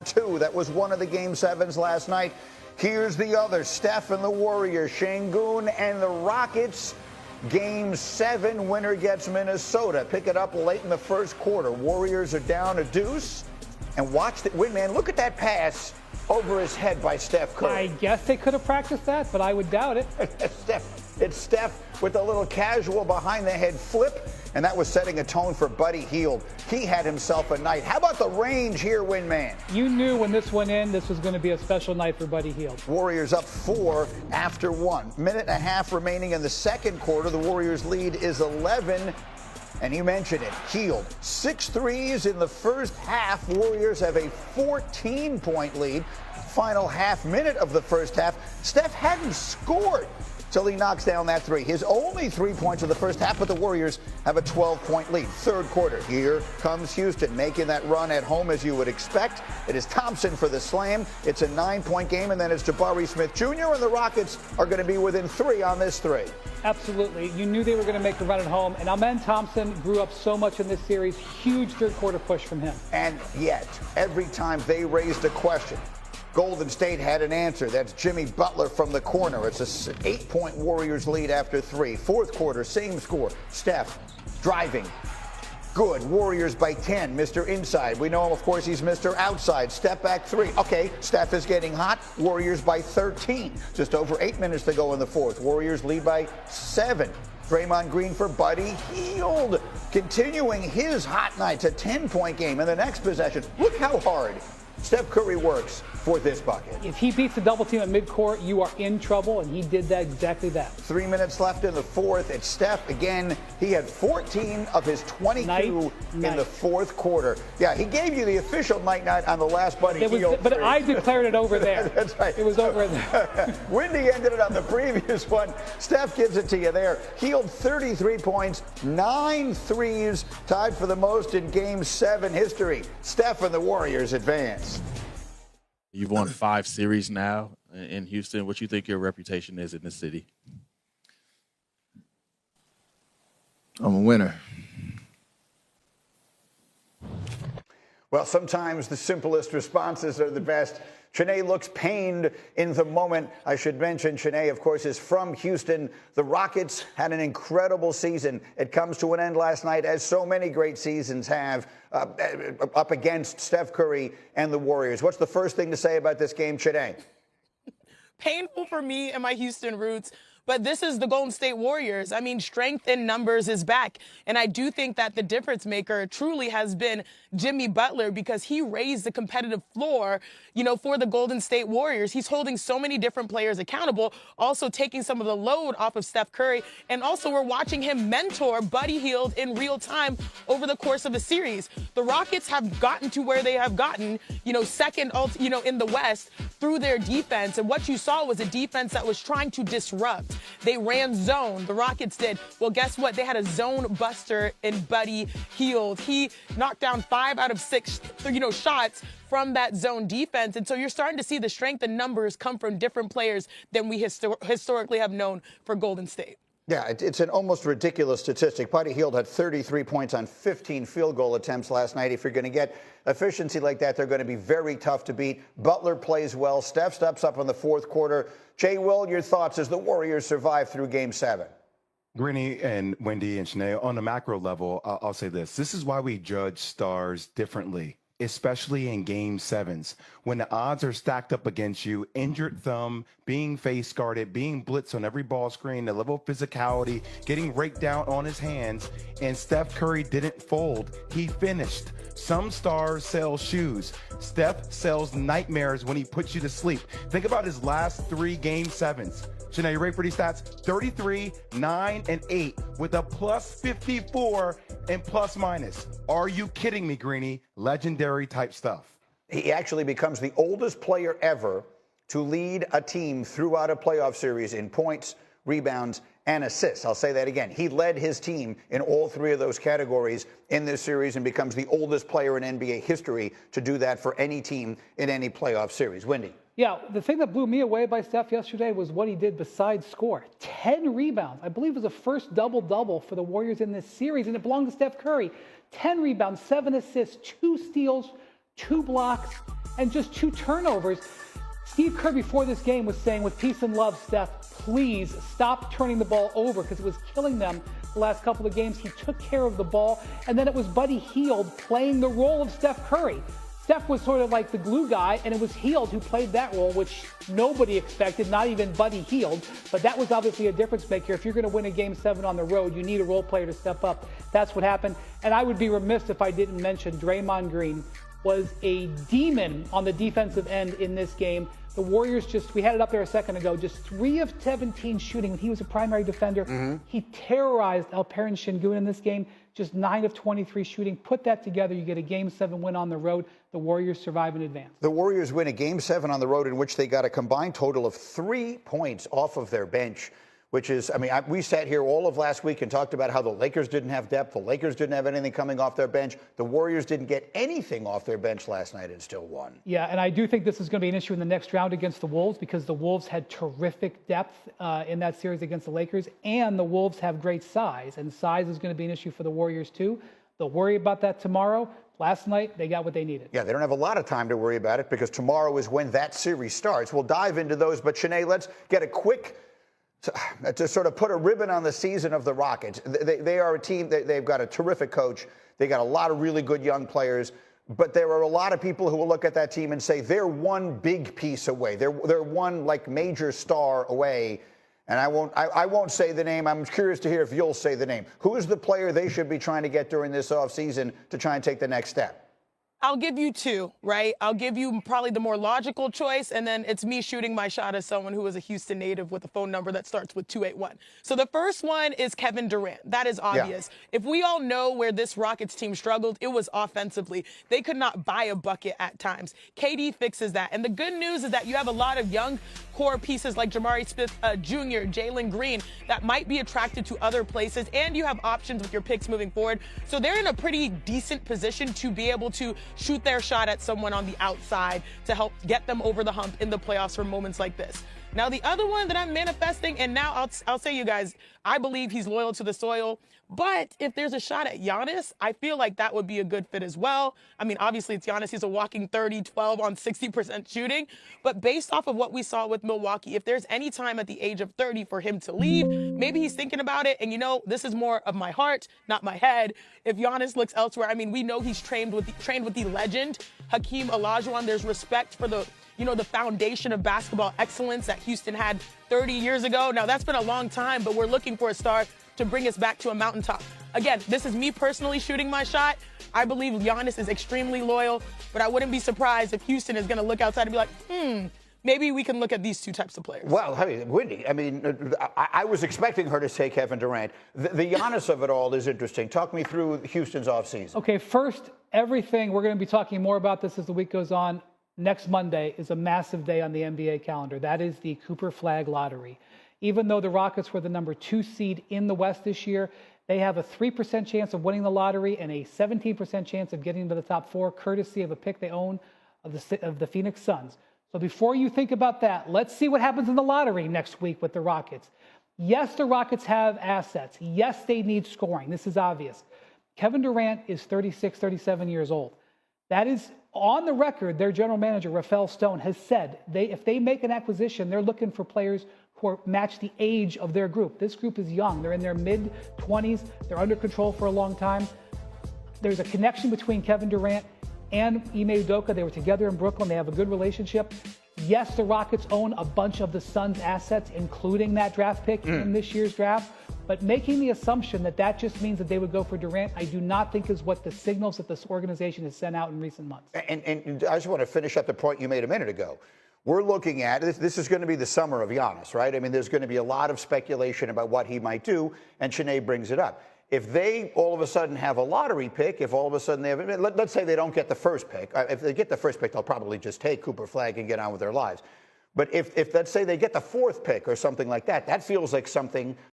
Two. That was one of the Game 7s last night. Here's the other. Steph and the Warriors, Şengün and the Rockets. Game 7 winner gets Minnesota. Pick it up late in the first quarter. Warriors are down a deuce. And watch the win, man. Look at that pass over his head by Steph Curry. I guess they could have practiced that, but I would doubt it. It's Steph with a little casual behind-the-head flip, and that was setting a tone for Buddy Hield. He had himself a night. How about the range here, Windman? You knew when this went in, this was going to be a special night for Buddy Hield. Warriors up 4 after 1. Minute and a half remaining in the second quarter. The Warriors' lead is 11. And you mentioned it, Hield, 6 threes in the first half. Warriors have a 14-point lead. Final half minute of the first half, Steph hadn't scored till he knocks down that three. His only 3 points of the first half, but the Warriors have a 12-point lead. Third quarter, here comes Houston, making that run at home as you would expect. It is Thompson for the slam. It's a 9-point game, and then it's Jabari Smith Jr., and the Rockets are going to be within 3 on this three. Absolutely. You knew they were going to make the run at home, and Amen Thompson grew up so much in this series. Huge third-quarter push from him. And yet, every time they raised a question, Golden State had an answer. That's Jimmy Butler from the corner. It's an 8-point Warriors lead after 3. Fourth quarter, same score. Steph driving. Good. Warriors by 10. Mr. Inside. We know him, of course, he's Mr. Outside. Step back 3. Okay, Steph is getting hot. Warriors by 13. Just over 8 minutes to go in the fourth. Warriors lead by 7. Draymond Green for Buddy Hield. Continuing his hot night. It's a 10-point game. In the next possession, look how hard Steph Curry works for this bucket. If he beats the double team at midcourt, you are in trouble, and he did that exactly that. 3 minutes left in the fourth. It's Steph again. He had 14 of his 22 in the fourth quarter. Yeah, he gave you the official night on the last Buddy Hield. But I declared it over there. That's right. It was over there. Windy ended it on the previous one. Steph gives it to you there. Hield 33 points, 9 threes, tied for the most in Game 7 history. Steph and the Warriors advance. You've won 5 series now in Houston. What you think your reputation is in the city? I'm a winner. Well, sometimes the simplest responses are the best. Shanae looks pained in the moment. I should mention Shanae, of course, is from Houston. The Rockets had an incredible season. It comes to an end last night, as so many great seasons have, up against Steph Curry and the Warriors. What's the first thing to say about this game, Shanae? Painful for me and my Houston roots. But this is the Golden State Warriors. I mean, strength in numbers is back. And I do think that the difference maker truly has been Jimmy Butler, because he raised the competitive floor, for the Golden State Warriors. He's holding so many different players accountable, also taking some of the load off of Steph Curry. And also we're watching him mentor Buddy Hield in real time over the course of a series. The Rockets have gotten to where they have gotten, second, in the West through their defense. And what you saw was a defense that was trying to disrupt. They ran zone. The Rockets did. Well, guess what? They had a zone buster in Buddy Hield. He knocked down 5 out of 6, shots from that zone defense. And so you're starting to see the strength and numbers come from different players than we historically have known for Golden State. Yeah, it's an almost ridiculous statistic. Buddy Hield had 33 points on 15 field goal attempts last night. If you're going to get efficiency like that, they're going to be very tough to beat. Butler plays well. Steph steps up in the fourth quarter. Jay Will, your thoughts as the Warriors survive through Game 7? Greeny and Wendy and Shanae, on a macro level, I'll say this. This is why we judge stars differently, especially in Game 7s. When the odds are stacked up against you, injured thumb, being face guarded, being blitzed on every ball screen, the level of physicality, getting raked down on his hands, and Steph Curry didn't fold. He finished. Some stars sell shoes. Steph sells nightmares when he puts you to sleep. Think about his last 3 Game 7s. Shanae, you ready for these stats? 33, 9, and 8 with a plus 54 and plus minus. Are you kidding me, Greeny? Legendary type stuff. He actually becomes the oldest player ever to lead a team throughout a playoff series in points, rebounds, and assists. I'll say that again. He led his team in all 3 of those categories in this series and becomes the oldest player in NBA history to do that for any team in any playoff series. Wendy. Yeah, the thing that blew me away by Steph yesterday was what he did besides score. 10 rebounds. I believe it was the first double-double for the Warriors in this series, and it belonged to Steph Curry. 10 rebounds, 7 assists, 2 steals, 2 blocks, and just 2 turnovers. Steve Kerr before this game was saying, with peace and love, Steph, please stop turning the ball over because it was killing them the last couple of games. He took care of the ball, and then it was Buddy Hield playing the role of Steph Curry. Steph was sort of like the glue guy, and it was Hield who played that role, which nobody expected, not even Buddy Hield. But that was obviously a difference maker. If you're going to win a Game 7 on the road, you need a role player to step up. That's what happened. And I would be remiss if I didn't mention Draymond Green was a demon on the defensive end in this game. The Warriors we had it up there a second ago, just 3 of 17 shooting when he was a primary defender. He terrorized Alperen Şengün in this game, just 9 of 23 shooting. Put that together, you get a Game 7 win on the road. The Warriors survive and advance. The Warriors win a Game 7 on the road in which they got a combined total of 3 points off of their bench, which is, we sat here all of last week and talked about how the Lakers didn't have depth. The Lakers didn't have anything coming off their bench. The Warriors didn't get anything off their bench last night and still won. Yeah, and I do think this is going to be an issue in the next round against the Wolves because the Wolves had terrific depth in that series against the Lakers, and the Wolves have great size, and size is going to be an issue for the Warriors too. They'll worry about that tomorrow. Last night, they got what they needed. Yeah, they don't have a lot of time to worry about it because tomorrow is when that series starts. We'll dive into those, but Shanae, let's get a quick to sort of put a ribbon on the season of the Rockets. They are a team, they've got a terrific coach. They got a lot of really good young players. But there are a lot of people who will look at that team and say they're one big piece away. They're one like major star away. And I won't say the name. I'm curious to hear if you'll say the name. Who is the player they should be trying to get during this offseason to try and take the next step? I'll give you 2, right? I'll give you probably the more logical choice, and then it's me shooting my shot as someone who is a Houston native with a phone number that starts with 281. So the first one is Kevin Durant. That is obvious. Yeah. If we all know where this Rockets team struggled, it was offensively. They could not buy a bucket at times. KD fixes that. And the good news is that you have a lot of young core pieces like Jamari Smith Jr., Jalen Green, that might be attracted to other places, and you have options with your picks moving forward. So they're in a pretty decent position to be able to shoot their shot at someone on the outside to help get them over the hump in the playoffs for moments like this. Now, the other one that I'm manifesting, and now I'll say, you guys, I believe he's loyal to the soil. But if there's a shot at Giannis, I feel like that would be a good fit as well. Obviously, it's Giannis. He's a walking 30-12 on 60% shooting. But based off of what we saw with Milwaukee, if there's any time at the age of 30 for him to leave, maybe he's thinking about it. And, this is more of my heart, not my head. If Giannis looks elsewhere, we know he's trained with the legend, Hakeem Olajuwon. There's respect for the foundation of basketball excellence that Houston had 30 years ago. Now, that's been a long time, but we're looking for a star to bring us back to a mountaintop. Again, this is me personally shooting my shot. I believe Giannis is extremely loyal, but I wouldn't be surprised if Houston is going to look outside and be like, maybe we can look at these 2 types of players. Well, Wendy, I was expecting her to say Kevin Durant. The Giannis of it all is interesting. Talk me through Houston's offseason. Okay, first, everything, we're going to be talking more about this as the week goes on. Next Monday is a massive day on the NBA calendar. That is the Cooper Flag Lottery. Even though the Rockets were the number 2 seed in the West this year, they have a 3% chance of winning the lottery and a 17% chance of getting to the top 4, courtesy of a pick they own of the Phoenix Suns. So before you think about that, let's see what happens in the lottery next week with the Rockets. Yes, the Rockets have assets. Yes, they need scoring. This is obvious. Kevin Durant is 36, 37 years old. That is on the record. Their general manager, Rafael Stone, has said if they make an acquisition, they're looking for players who match the age of their group. This group is young. They're in their mid-20s. They're under control for a long time. There's a connection between Kevin Durant and Ime Udoka. They were together in Brooklyn. They have a good relationship. Yes, the Rockets own a bunch of the Suns' assets, including that draft pick in this year's draft. But making the assumption that just means that they would go for Durant, I do not think is what the signals that this organization has sent out in recent months. And I just want to finish up the point you made a minute ago. We're looking at, this is going to be the summer of Giannis, right? There's going to be a lot of speculation about what he might do, and Shanae brings it up. If they all of a sudden have a lottery pick, if all of a sudden they have, let's say they don't get the first pick. If they get the first pick, they'll probably just take Cooper Flag and get on with their lives. But if let's say they get the 4th pick or something like that, that feels like something